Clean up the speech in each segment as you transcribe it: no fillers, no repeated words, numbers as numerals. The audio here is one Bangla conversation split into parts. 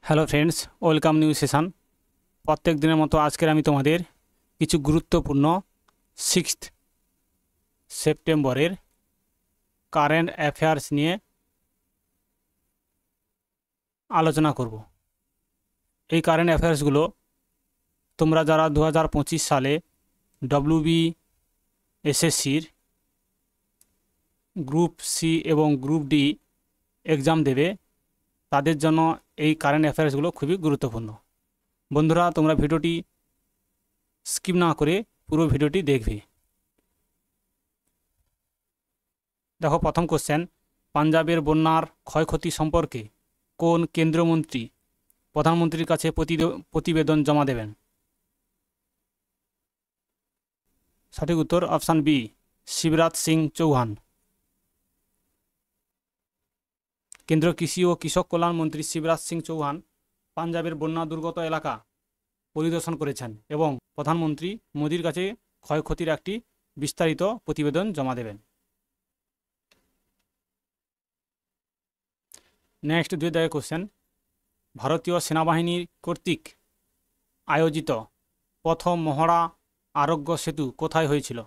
Hello friends, welcome new session. প্রত্যেক দিনের মতো আজকের আমি তোমাদের কিছু গুরুত্বপূর্ণ 6th সেপ্টেম্বরের কারেন্ট অ্যাফেয়ার্স নিয়ে আলোচনা করব। এই কারেন্ট অ্যাফেয়ার্সগুলো তোমরা যারা 2025 সালে ডব্লিউবি এসএসসির গ্রুপ সি এবং গ্রুপ ডি এক্সাম দেবে, তাদের জন্য এই কারেন্ট অ্যাফেয়ার্সগুলো খুবই গুরুত্বপূর্ণ। বন্ধুরা, তোমরা ভিডিওটি স্কিপ না করে পুরো ভিডিওটি দেখবে। দেখো, প্রথম কোশ্চেন, পাঞ্জাবের বন্যার ক্ষয়ক্ষতি সম্পর্কে কোন কেন্দ্রীয় মন্ত্রী প্রধানমন্ত্রীর কাছে প্রতিবেদন জমা দেবেন? সঠিক উত্তর অপশান বি, শিবরাজ সিং চৌহান। কেন্দ্রীয় কৃষি ও কৃষক কল্যাণ মন্ত্রী শিবরাজ সিং চৌহান পাঞ্জাবের বন্যা দুর্গত এলাকা পরিদর্শন করেছেন এবং প্রধানমন্ত্রী মোদির কাছে ক্ষয়ক্ষতির একটি বিস্তারিত প্রতিবেদন জমা দেবেন। নেক্সট 2 দাগের কোশ্চেন, ভারতীয় সেনাবাহিনী কর্তৃক আয়োজিত প্রথম মহড়া আরোগ্য সেতু কোথায় হয়েছিল?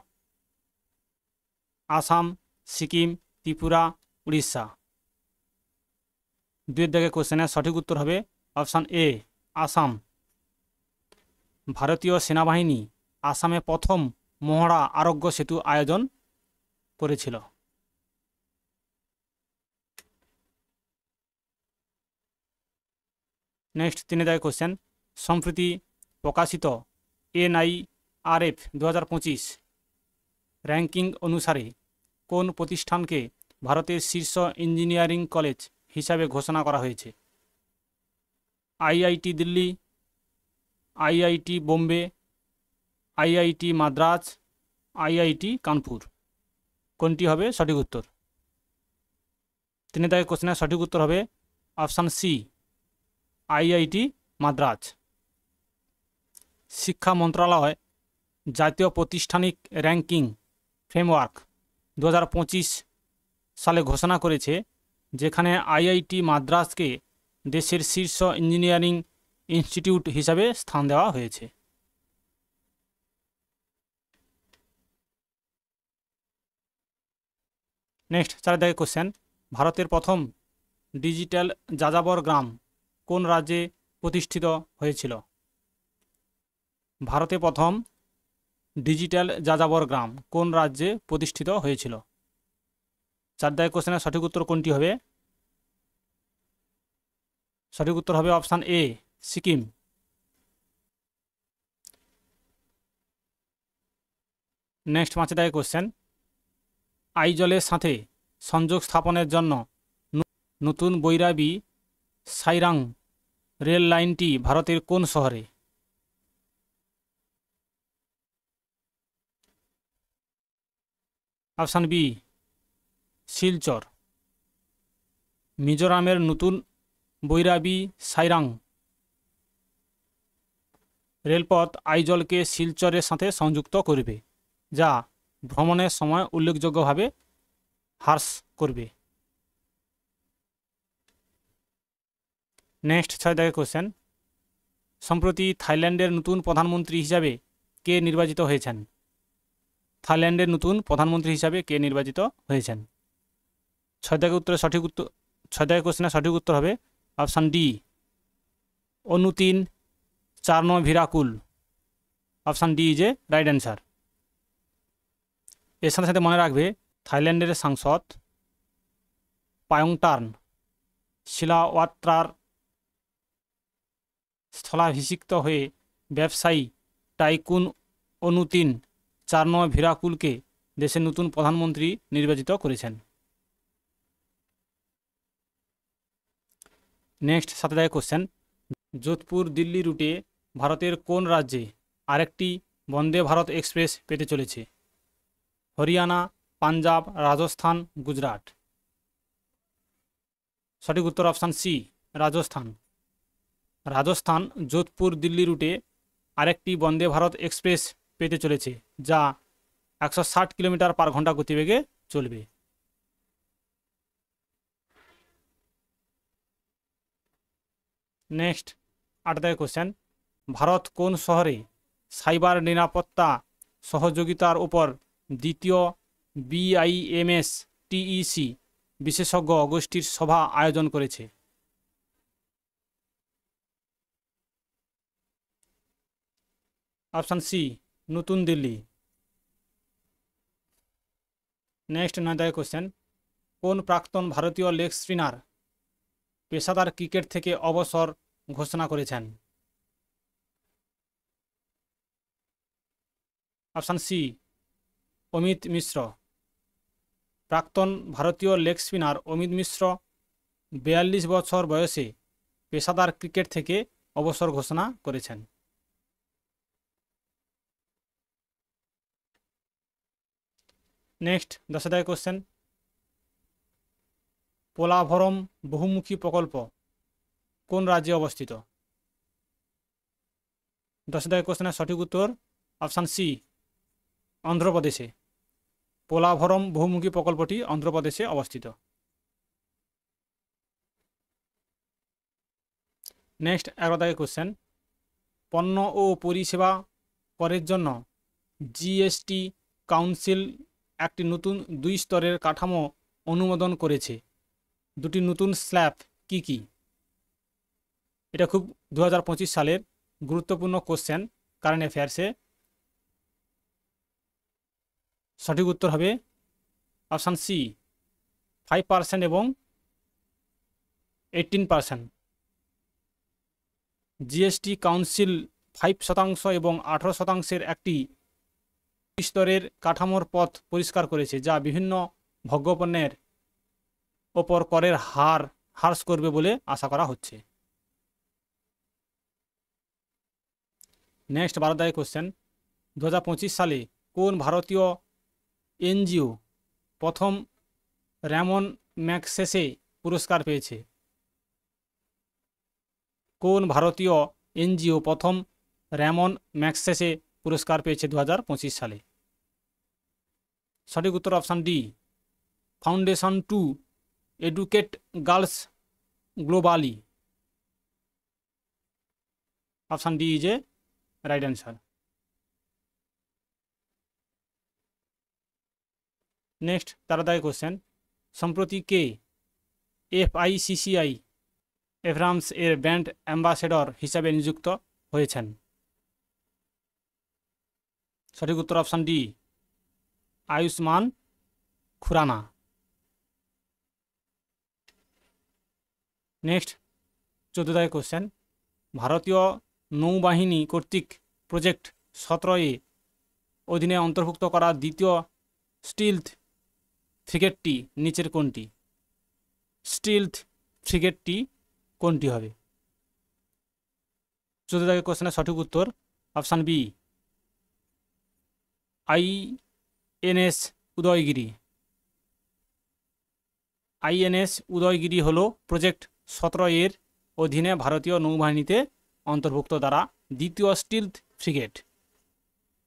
আসাম, সিকিম, ত্রিপুরা, উড়িষ্যা। 2 দাগের কোশ্চেনের সঠিক উত্তর হবে অপশান এ, আসাম। ভারতীয় সেনাবাহিনী আসামে প্রথম মহড়া আরোগ্য সেতু আয়োজন করেছিল। নেক্সট 3 দাগের কোশ্চেন, সম্প্রতি প্রকাশিত NIRF 2025 র্যাঙ্কিং অনুসারে কোন প্রতিষ্ঠানকে ভারতের শীর্ষ ইঞ্জিনিয়ারিং কলেজ হিসাবে ঘোষণা করা হয়েছে? IIT Delhi, IIT Bombay, IIT Madras, IIT Kanpur. কোনটি হবে সঠিক উত্তর? 3 দাগের কোশ্চেনের সঠিক উত্তর হবে অপশান সি, IIT মাদ্রাজ। শিক্ষা মন্ত্রণালয় জাতীয় প্রাতিষ্ঠানিক র্যাঙ্কিং ফ্রেমওয়ার্ক 2025 সালে ঘোষণা করেছে, যেখানে IIT মাদ্রাজকে দেশের শীর্ষ ইঞ্জিনিয়ারিং ইনস্টিটিউট হিসাবে স্থান দেওয়া হয়েছে। নেক্সট 4 দাগের কোশ্চেন, ভারতের প্রথম ডিজিটাল যাযাবর গ্রাম কোন রাজ্যে প্রতিষ্ঠিত হয়েছিল? ভারতে প্রথম ডিজিটাল যাযাবর গ্রাম কোন রাজ্যে প্রতিষ্ঠিত হয়েছিল? 4 দাগের কোশ্চেনের সঠিক উত্তর কোনটি হবে? সঠিক উত্তর হবে অপশান এ, সিকিম। নেক্সট 5 দাগের কোশ্চেন, আইজলের সাথে সংযোগ স্থাপনের জন্য নতুন বৈরাবী সাইরাং রেল লাইনটি ভারতের কোন শহরে? Option B, Silchar. মিজোরামের নতুন বৈরাবী সাইরাং রেলপথ আইজলকে শিলচরের সাথে সংযুক্ত করবে, যা ভ্রমণের সময় উল্লেখযোগ্যভাবে হ্রাস করবে। নেক্সট 6 দাগের কোশ্চেন, সম্প্রতি থাইল্যান্ডের নতুন প্রধানমন্ত্রী হিসাবে কে নির্বাচিত হয়েছেন? থাইল্যান্ডের নতুন প্রধানমন্ত্রী হিসাবে কে নির্বাচিত হয়েছেন? 6 দাগের উত্তরের সঠিক উত্তর 6 দাগের কোশ্চেনের সঠিক উত্তর হবে option D, Anutin Charnvirakul. Option D is a right answer. এর সাথে সাথে মনে রাখবে, থাইল্যান্ডের সাংসদ পায়ংটার্ন শিলাওয়াত্রার স্থলাভিষিক্ত হয়ে ব্যবসায়ী টাইকুন অনুতিন চার্নোভিরাকুলকে দেশের নতুন প্রধানমন্ত্রী নির্বাচিত করেছেন। নেক্সট 7 দাগের কোশ্চেন, যোধপুর দিল্লি রুটে ভারতের কোন রাজ্যে আরেকটি বন্দে ভারত এক্সপ্রেস পেতে চলেছে? হরিয়ানা, পাঞ্জাব, রাজস্থান, গুজরাট। সঠিক উত্তর অপশান সি, রাজস্থান। রাজস্থান যোধপুর দিল্লি রুটে আরেকটি বন্দে ভারত এক্সপ্রেস পেতে চলেছে, যা 160 কিলোমিটার/ঘন্টা গতিবেগে চলবে। নেক্সট 8 দাগের কোশ্চেন, ভারত কোন শহরে সাইবার নিরাপত্তা সহযোগিতার উপর দ্বিতীয় BIMS TEC বিশেষজ্ঞ গোষ্ঠীর সভা আয়োজন করেছে? অপশান সি, নতুন দিল্লি। নেক্সট 9 দাগের কোশ্চেন, কোন প্রাক্তন ভারতীয় লেগ স্পিনার পেশাদার ক্রিকেট থেকে অবসর ঘোষণা করেছেন? অপশান সি, অমিত মিশ্র। প্রাক্তন ভারতীয় লেগ স্পিনার অমিত মিশ্র 42 বছর বয়সে পেশাদার ক্রিকেট থেকে অবসর ঘোষণা করেছেন। নেক্সট 10 দাগের কোশ্চেন, পোলাভরম বহুমুখী প্রকল্প কোন রাজ্যে অবস্থিত? 10 দাগের কোশ্চেনের সঠিক উত্তর অপশান সি, অন্ধ্রপ্রদেশে। পোলাভরম বহুমুখী প্রকল্পটি অন্ধ্রপ্রদেশে অবস্থিত। নেক্সট 11 দাগের কোশ্চেন, পণ্য ও পরিষেবা করের জন্য GST কাউন্সিল একটি নতুন 2 স্তরের কাঠামো অনুমোদন করেছে। দুটি নতুন স্ল্যাব কি কি? এটা খুব 2025 সালের গুরুত্বপূর্ণ কোশ্চেন কারেন্ট অ্যাফেয়ার্সে। সঠিক উত্তর হবে অপশান সি, 5% এবং 18%। GST কাউন্সিল 5% এবং 18%-এর একটি স্তরের কাঠামোর পথ পরিষ্কার করেছে, যা বিভিন্ন ভোগ্যপণ্যের ওপর করের হার হ্রাস করবে বলে আশা করা হচ্ছে। নেক্সট 12 দাগের কোশ্চেন, 2025 সালে কোন ভারতীয় NGO প্রথম র্যামন ম্যাগসেসে পুরস্কার পেয়েছে? কোন ভারতীয় NGO প্রথম র্যামন ম্যাগসেসে পুরস্কার পেয়েছে 2025 সালে? সঠিক উত্তর option D, foundation two educate girls globally. Option D is a right answer. Next 13 দাগের কোশ্চেন, সম্প্রতি কে FICCI এভরামস এর ব্র্যান্ড অ্যাম্বাসেডর হিসাবে নিযুক্ত হয়েছেন? সঠিক উত্তর option D, Ayushmann Khurrana. Next 14 দাগের কোশ্চেন, ভারতীয় নৌবাহিনী কর্তৃক প্রজেক্ট 17-এ অধীনে অন্তর্ভুক্ত করা দ্বিতীয় স্টিলথ ফ্রিগেটটি নিচের কোনটি? স্টিলথ ফ্রিগেটটি কোনটি হবে? 14 দাগের কোশ্চেনের সঠিক উত্তর option B, INS Udaygiri. INS Udaygiri হল প্রজেক্ট 17-এর অধীনে ভারতীয় নৌবাহিনীতে অন্তর্ভুক্ত দ্বারা দ্বিতীয় স্টিলথ ফ্রিগেট,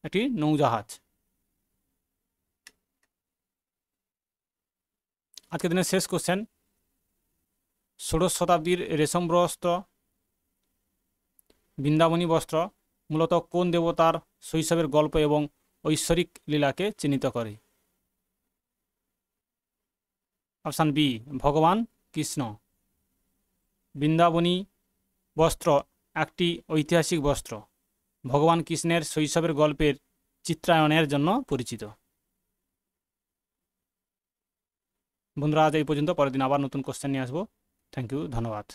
একটি নৌজাহাজ। আজকের দিনের শেষ কোশ্চেন, ষোড়শ শতাব্দীর রেশম বস্ত্র বৃন্দাবনী বস্ত্র মূলত কোন দেবতার শৈশবের গল্প এবং ঐশ্বরিক লীলাকে চিহ্নিত করে? অপশান বি, ভগবান কৃষ্ণ। বৃন্দাবনী বস্ত্র একটি ঐতিহাসিক বস্ত্র, ভগবান কৃষ্ণের শৈশবের গল্পের চিত্রায়নের জন্য পরিচিত। বন্ধুরা আজ এই পর্যন্ত, পরের দিন আবার নতুন কোশ্চেন নিয়ে আসবো। থ্যাংক ইউ, ধন্যবাদ।